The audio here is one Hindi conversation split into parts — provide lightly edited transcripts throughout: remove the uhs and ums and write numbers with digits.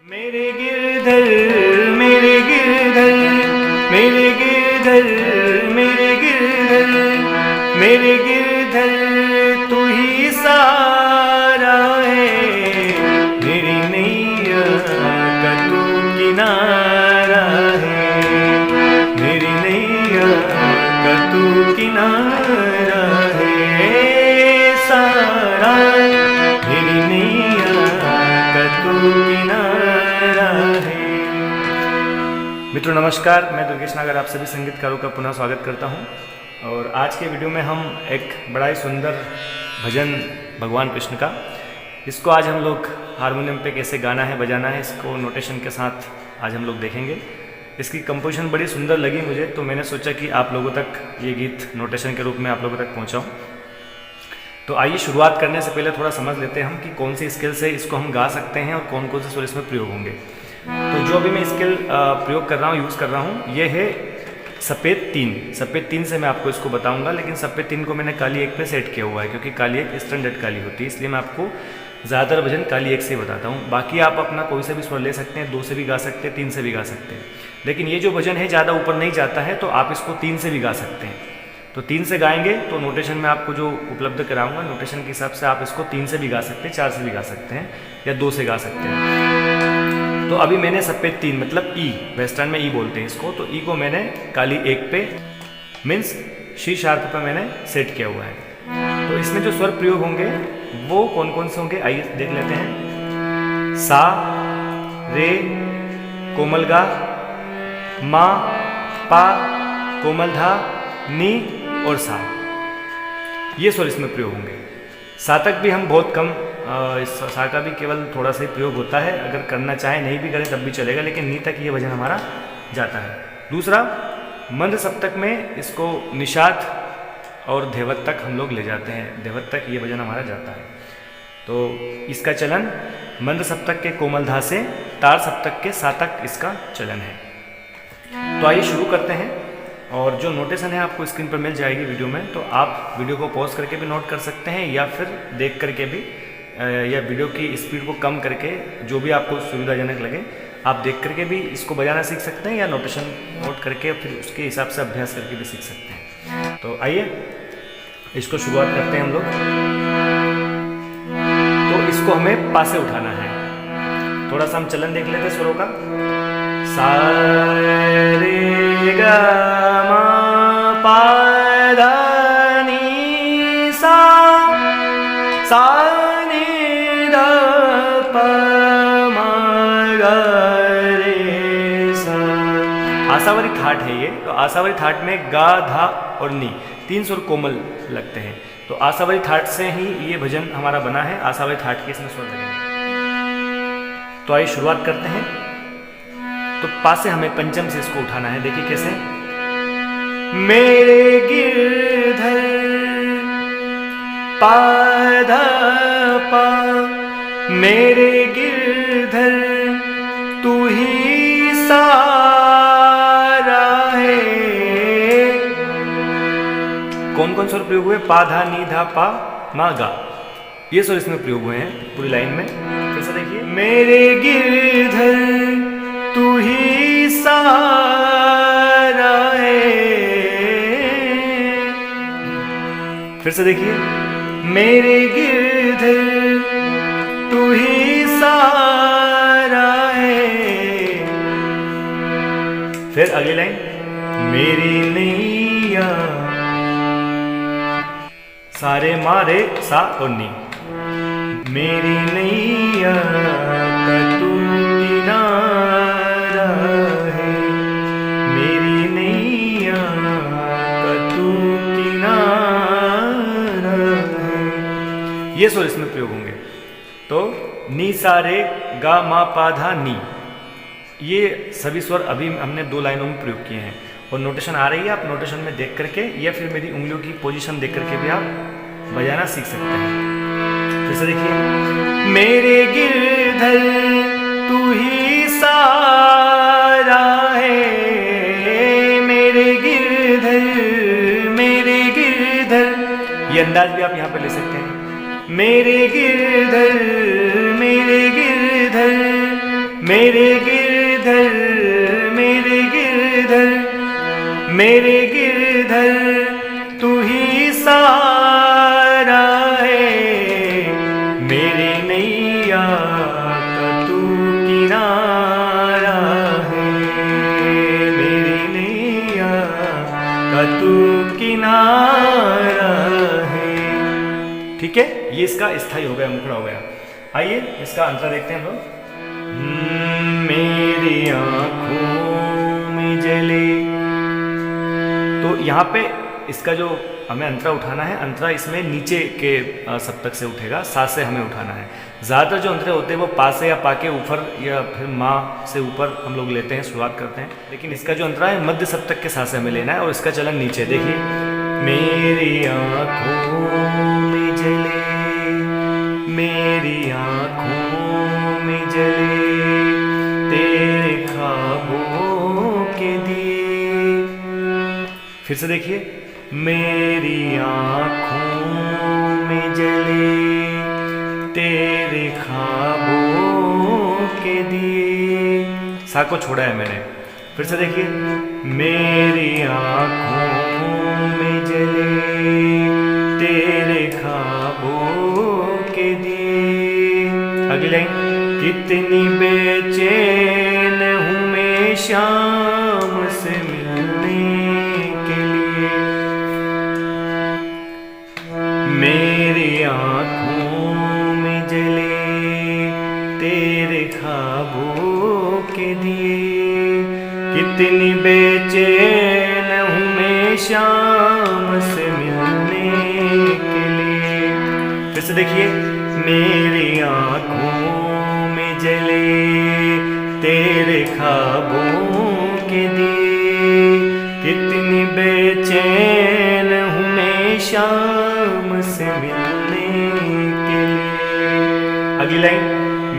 मेरे गिरधर मेरे गिरधर मेरे गिरधर मेरे गिरधर मेरे गिरधर तू ही सारा है। मेरी नैया का तू किनारा है। मेरी नैया का तू किनारा है सारा। मेरी नैया का तू किनारा है। मित्रों नमस्कार, मैं दुर्गेश नागर आप सभी संगीतकारों का पुनः स्वागत करता हूं। और आज के वीडियो में हम एक बड़ा ही सुंदर भजन भगवान कृष्ण का, इसको आज हम लोग हारमोनियम पे कैसे गाना है बजाना है, इसको नोटेशन के साथ आज हम लोग देखेंगे। इसकी कंपोजिशन बड़ी सुंदर लगी मुझे, तो मैंने सोचा कि आप लोगों तक ये गीत नोटेशन के रूप में आप लोगों तक पहुँचाऊँ। तो आइए शुरुआत करने से पहले थोड़ा समझ लेते हैं हम कि कौन सी स्केल से इसको हम गा सकते हैं और कौन कौन से स्वर इसमें प्रयोग होंगे। तो जो अभी मैं स्केल प्रयोग कर रहा हूँ, यूज़ कर रहा हूँ, ये है सफ़ेद 3। सफ़ेद 3 से मैं आपको इसको बताऊंगा, लेकिन सफ़ेद 3 को मैंने काली 1 पे सेट किया हुआ है, क्योंकि काली 1 स्टैंडर्ड काली होती है, इसलिए मैं आपको ज़्यादातर भजन काली 1 से बताता हूँ। बाकी आप अपना कोई से भी स्वर ले सकते हैं, 2 से भी गा सकते हैं, 3 से भी गा सकते हैं। लेकिन ये जो भजन है ज़्यादा ऊपर नहीं जाता है, तो आप इसको 3 से भी गा सकते हैं। तो 3 से गाएंगे तो नोटेशन में आपको जो उपलब्ध कराऊंगा, नोटेशन के हिसाब से आप इसको 3 से भी गा सकते हैं, 4 से भी गा सकते हैं, या 2 से गा सकते हैं। तो अभी मैंने सफ़ेद 3 मतलब ई, वेस्टर्न में ई बोलते हैं इसको, तो ई को मैंने काली 1 पे मीन्स शी शार्प पे मैंने सेट किया हुआ है। तो इसमें जो स्वर प्रयोग होंगे वो कौन कौन से होंगे आइए देख लेते हैं। सा, रे, कोमल गा, मा, पा, कोमल धा, नी और सा, ये स्वर इसमें प्रयोग होंगे। सा तक भी हम बहुत कम, इस सा का भी केवल थोड़ा सा ही प्रयोग होता है, अगर करना चाहे नहीं भी करें तब भी चलेगा, लेकिन नी तक ये भजन हमारा जाता है। दूसरा, मंद सप्तक में इसको निषाद और धेवत तक हम लोग ले जाते हैं, धेवत तक ये भजन हमारा जाता है। तो इसका चलन मंद सप्तक के कोमलधा से तार सप्तक के सा तक इसका चलन है। तो आइए शुरू करते हैं। और जो नोटेशन है आपको स्क्रीन पर मिल जाएगी वीडियो में, तो आप वीडियो को पॉज करके भी नोट कर सकते हैं, या फिर देख करके भी, या वीडियो की स्पीड को कम करके, जो भी आपको सुविधाजनक लगे आप देख करके भी इसको बजाना सीख सकते हैं, या नोटेशन नोट करके फिर उसके हिसाब से अभ्यास करके भी सीख सकते हैं। तो आइए इसको शुरुआत करते हैं हम लोग। तो इसको हमें पा से उठाना है। थोड़ा सा हम चलन देख लेते हैं स्वरों का। सा रे गा मा पा धा नी सा, सा नी धा पा मा गा रे सा। आशावरी ठाट है ये, तो आशावरी ठाट में गा, धा और नी 3 स्वर कोमल लगते हैं। तो आशावरी ठाट से ही ये भजन हमारा बना है, आशावरी ठाट के इसमें स्वर लगेंगे। तो आइए शुरुआत करते हैं। तो पा से हमें पंचम से इसको उठाना है, देखिए कैसे। मेरे गिरधर पा धा पा, मेरे गिरधर तू ही सारा है। कौन कौन स्वर प्रयोग हुए? पा धा नी धा पा मा गा, ये स्वर इसमें प्रयोग हुए हैं पूरी लाइन में। फिर से देखिए। मेरे गिरधर तू ही सारा है। फिर से देखिए। मेरे गिरधर तू ही सारा है। फिर अगली लाइन। मेरी नैया, सारे मारे सा और नी, मेरी नैया का तू किनारा है। मेरी नैया का तू किनारा है। ये स्वर इसमें प्रयोग होंगे। तो नी सा रे गा मा पा धा नी, ये सभी स्वर अभी हमने 2 लाइनों में प्रयोग किए हैं। और नोटेशन आ रही है, आप नोटेशन में देख करके या फिर मेरी उंगलियों की पोजीशन देख करके भी आप बजाना सीख सकते हैं। फिर से देखिए। मेरे गिरधर तू ही सारा है। मेरे गिरधर मेरे गिरधर, ये अंदाज भी आप यहाँ पे ले सकते हैं। मेरे गिरधर मेरे गिरधर मेरे गिरधर मेरे गिरधर तू ही सहारा है, मेरे नैया का तू किनारा है, मेरी नैया का तू किनारा है। ठीक है, ये इसका स्थाई हो गया, मुखड़ा हो गया। आइए इसका अंतर देखते हैं हम लोग। मेरी आंखों में जले, तो यहाँ पे इसका जो हमें अंतरा उठाना है, अंतरा इसमें नीचे के सप्तक से उठेगा, सा से हमें उठाना है। ज़्यादातर जो अंतरे होते हैं वो पा से या पा के ऊपर या फिर माँ से ऊपर हम लोग लेते हैं, शुरुआत करते हैं। लेकिन इसका जो अंतरा है मध्य सप्तक के सा से हमें लेना है और इसका चलन नीचे। देखिए, मेरी आँखों में जले, मेरी आँखों में जले तेरे ख्वाबों के दिए। फिर से देखिए, मेरी आँखों में जले तेरे ख्वाबों के दिए। सा को छोड़ा है मैंने। फिर से देखिए, मेरी आँखों में जले तेरे ख्वाबों के दिए। अगली लाइन, कितनी बेचैन हूँ मैं शाम से मिलने के लिए, मेरी आँखों में जले तेरे ख्वाबों के दिए। कितनी बेचैन हूँ मैं शाम से मिलने के लिए। फिर से देखिए, मेरी आँखों में जले तेरे ख्वाबों के दिए। कितनी बेचैन हूँ मैं शाम से मिलने के लिए। अगली लाइन,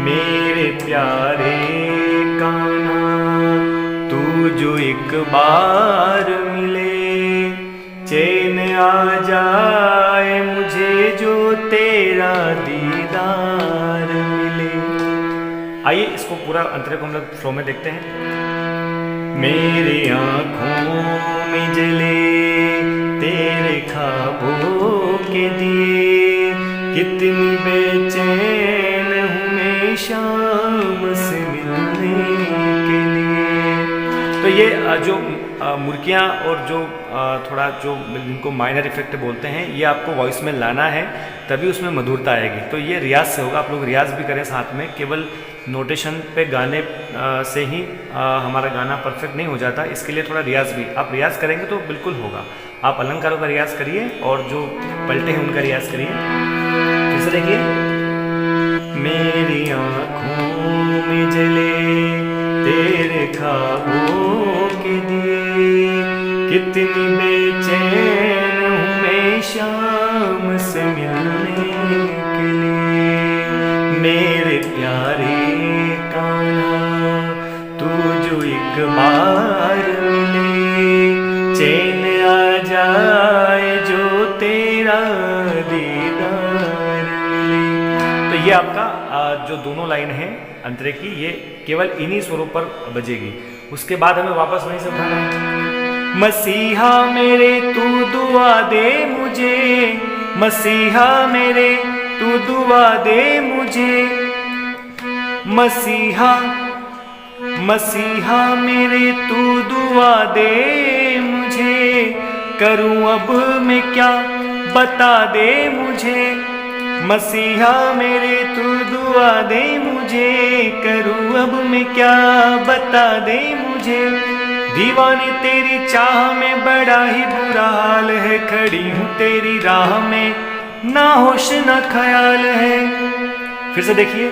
मेरे प्यारे कान्हा तू जो एक बार मिले, चैन आ जाए मुझे जो तेरा दीदार मिले। आइए इसको पूरा अंतरे को हम लोग फ्लो में देखते हैं। मेरी आँखों में जले तेरे ख्वाबों के दिए। कितनी बेचैन हूँ मैं शाम से मिलने के लिए। तो ये जो मुर्कियाँ और जो थोड़ा जो जिनको माइनर इफेक्ट बोलते हैं, ये आपको वॉइस में लाना है, तभी उसमें मधुरता आएगी। तो ये रियाज से होगा, आप लोग रियाज भी करें साथ में। केवल नोटेशन पे गाने से ही हमारा गाना परफेक्ट नहीं हो जाता, इसके लिए थोड़ा रियाज भी आप रियाज करेंगे तो बिल्कुल होगा। आप अलंकारों का रियाज करिए और जो पलटे हैं उनका रियाज करिए। फिर से देखिए, मेरी आँखों में जले तेरे ख्वाबों के दिए। कितनी बेचैन हूँ मैं शाम से मिलने के लिए, मेरे प्यारे कान्हा तू जो एक बार मिले, चैन आ जाए जो तेरा दीदार मिले। तो ये आपका जो दोनों लाइन है अंतरे की, ये केवल इन्हीं स्वरों पर बजेगी। उसके बाद हमें वापस वहीं से उठाना है। मसीहा मेरे तू दुआ दे मुझे, मसीहा मेरे तू दुआ दे मुझे, मसीहा मसीहा मेरे तू दुआ दे मुझे। करूं अब मैं क्या बता दे मुझे, मसीहा मेरे तू दुआ दे मुझे। करूं अब मैं क्या बता दे मुझे। दीवाने तेरी चाह में बड़ा ही बुरा हाल है, खड़ी हूँ तेरी राह में ना होश ना ख्याल है। फिर से देखिए,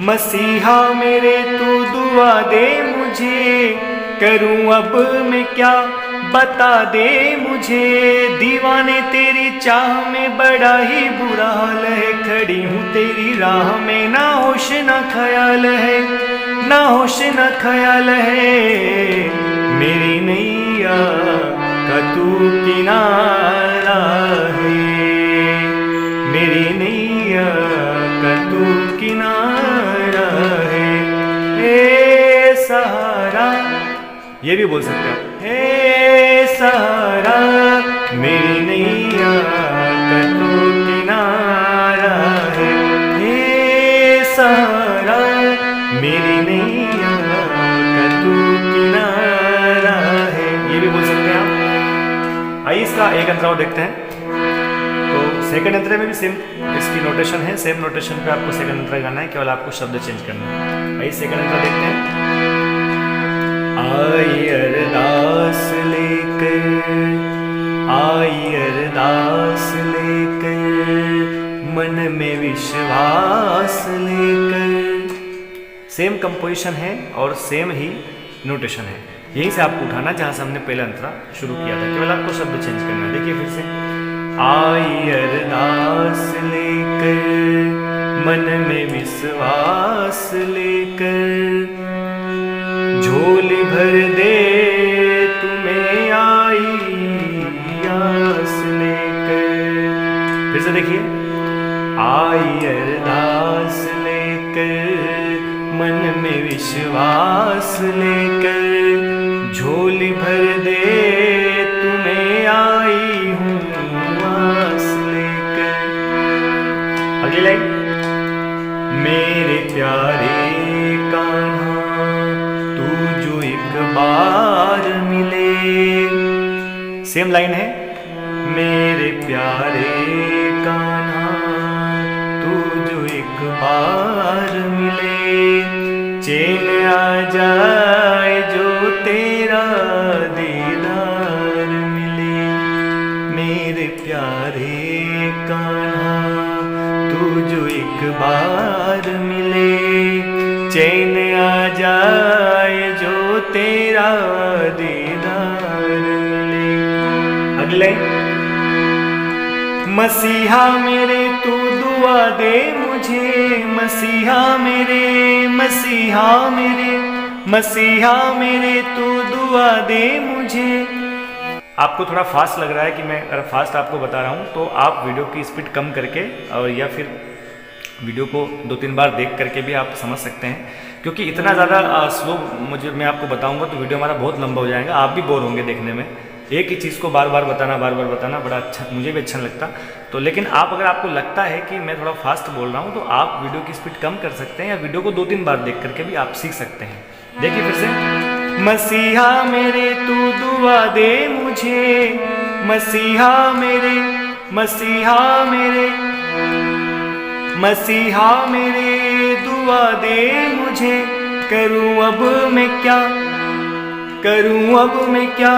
मसीहा मेरे तू दुआ दे मुझे। करूं अब मैं क्या बता दे मुझे। दीवाने तेरी चाह में बड़ा ही बुरा हाल है, खड़ी हूँ तेरी राह में ना होश ना ख्याल है, ना होश ना ख्याल है। मेरी नैया का तू किनारा है, मेरी नैया का तू किनारा है। ये भी बोल सकते हो। हे सहारा मेरी नैया का तू किनारा है, हे सहारा मेरी नैया का तू किनारा है, ये भी बोल सकते हैं आप। आइए इसका एक अंतरा और देखते हैं। तो सेकंड अंतरे में भी सेम इसकी नोटेशन है, सेम नोटेशन पे आपको सेकंड अंतरा गाना है, केवल आपको शब्द चेंज करना है। आइए सेकंड अंतरा देखते हैं। आई अरदास लेकर, आई अरदास लेकर, मन में विश्वास लेकर। सेम कंपोजिशन है और सेम ही नोटेशन है, यहीं से आपको उठाना जहां से हमने पहला अंतरा शुरू किया था, केवल आपको शब्द चेंज करना है। देखिए फिर से, आई अरदास लेकर, मन में विश्वास लेकर, झोली भर दे तुम्हें आई आस लेकर। फिर से देखिए, आई अरदास लेकर, मन में विश्वास लेकर, झोली भर दे तुम्हें आई हूँ आस लेकर। अगली लाइन, मेरे प्यारे कान्हा तू जो एक बार मिले। सेम लाइन है, मेरे प्यारे कान्हा तू जो एक बार मिले, चैन आ जाए जो तेरा दीदार मिले। मेरे प्यारे कान्हा तू जो एक बार मिले, चैन आ जाए जो तेरा दीदार मिले। अगले, मसीहा मेरे तू दुआ दे मुझे, मसीहा मेरे, मसीहा मेरे, मसीहा मेरे तू दुआ दे मुझे। आपको थोड़ा फास्ट लग रहा है कि मैं अगर फास्ट आपको बता रहा हूँ तो आप वीडियो की स्पीड कम करके और या फिर वीडियो को 2-3 बार देख करके भी आप समझ सकते हैं, क्योंकि इतना ज़्यादा स्लो मैं आपको बताऊंगा तो वीडियो हमारा बहुत लंबा हो जाएगा, आप भी बोर होंगे देखने में। एक ही चीज़ को बार बार बताना बड़ा अच्छा, मुझे भी अच्छा लगता। तो लेकिन अगर आपको लगता है कि मैं थोड़ा फास्ट बोल रहा हूँ तो आप वीडियो की स्पीड कम कर सकते हैं या वीडियो को 2-3 बार देख करके भी आप सीख सकते हैं। देखिए फिर से, मसीहा मेरे तू दुआ दे मुझे, मसीहा मेरे, मसीहा मेरे, मसीहा मेरे दुआ दे मुझे। करूं अब मैं क्या, करूं अब मैं क्या,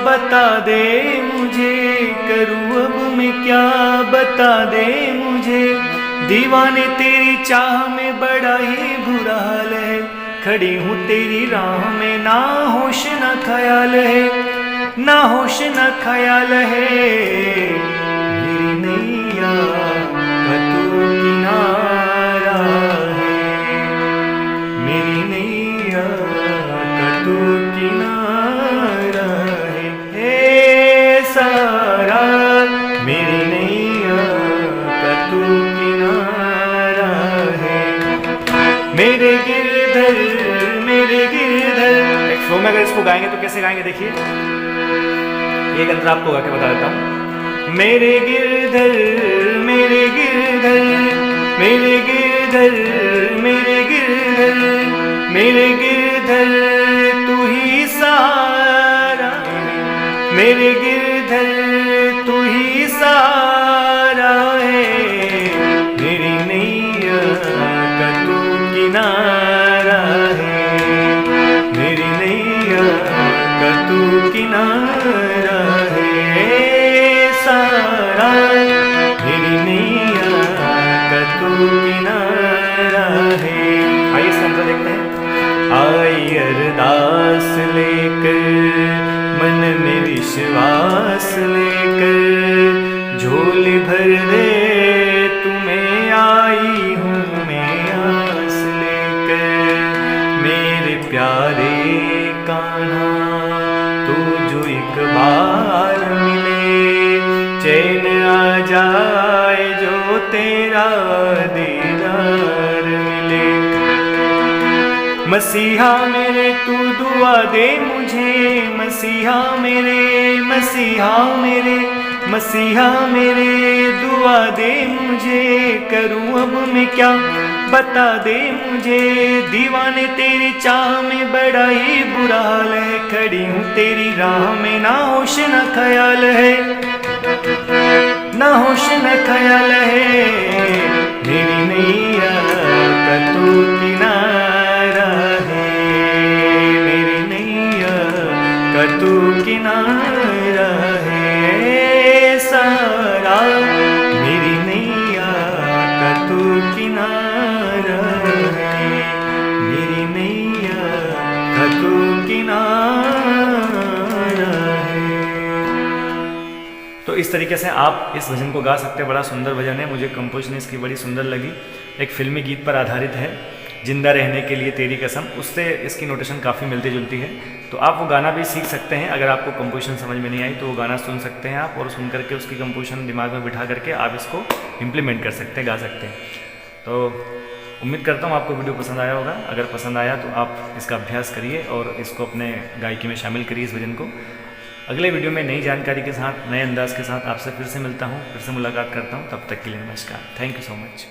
बता दे मुझे, करूं अब मैं क्या, बता दे मुझे। दीवाने तेरी चाह में बड़ा ही बुरा हाल है, खड़ी हूँ तेरी राह में ना होश ना ख्याल है, ना होश ना ख्याल है। मेरी नैया का तू किनारा है, मेरी नैया का तू किनारा है। हे सारा मेरी नैया का तू किनारा है। मेरे गिरधर, मेरे गिरधर। एक फ्लो में अगर इसको गाएंगे तो कैसे गाएंगे, देखिए एक अंतर आपको गा के बता देता हूँ। मेरे गिरधर, मेरे गिरधर, मेरे गिरधर, मेरे गिरधर, मेरे गिरधर तू ही सहारा, मेरे गिरधर तू ही सहारा है। मेरी नैया का तू किनारा है, मेरी नैया का तू किनारा है। सारा मेरी नैया का तू किनारा है। आइए इसका अंतर देखते हैं। आई अरदास लेकर, मन में विश्वास लेकर, झोली भर दे तुम्हें आई हूँ मैं आस लेकर। मेरे प्यारे कान्हा तू जो एक बार मिले, चैन आ जाए जो तेरा दीदार मिले। मसीहा मेरे तू दुआ दे मुझे, मसीहा मेरे, मसीहा मेरे, मसीहा मेरे दुआ दे मुझे। करूं अब मैं क्या बता दे मुझे, दीवाने तेरी चाह में बड़ा ही बुरा हाल है। खड़ी हूँ तेरी राह में ना होश न ख्याल है, ना होश न ख्याल है। मेरी नैया का तू किनारा है, मेरी नैया का तू किनारा है सारा। मेरी नैया का तू किनारा है, मेरी नैया का तू किनारा है। तो इस तरीके से आप इस भजन को गा सकते हैं। बड़ा सुंदर भजन है, मुझे कंपोजिशन इसकी बड़ी सुंदर लगी। एक फिल्मी गीत पर आधारित है, जिंदा रहने के लिए तेरी कसम, उससे इसकी नोटेशन काफ़ी मिलती जुलती है। तो आप वो गाना भी सीख सकते हैं। अगर आपको कंपोजिशन समझ में नहीं आई तो वो गाना सुन सकते हैं आप, और सुन करके उसकी कंपोजिशन दिमाग में बिठा करके आप इसको इम्प्लीमेंट कर सकते हैं, गा सकते हैं। तो उम्मीद करता हूँ आपको वीडियो पसंद आया होगा। अगर पसंद आया तो आप इसका अभ्यास करिए और इसको अपने गायकी में शामिल करिए इस भजन को। अगले वीडियो में नई जानकारी के साथ, नए अंदाज के साथ आपसे फिर से मिलता हूँ, फिर से मुलाकात करता हूँ। तब तक के लिए नमस्कार। Thank you so much.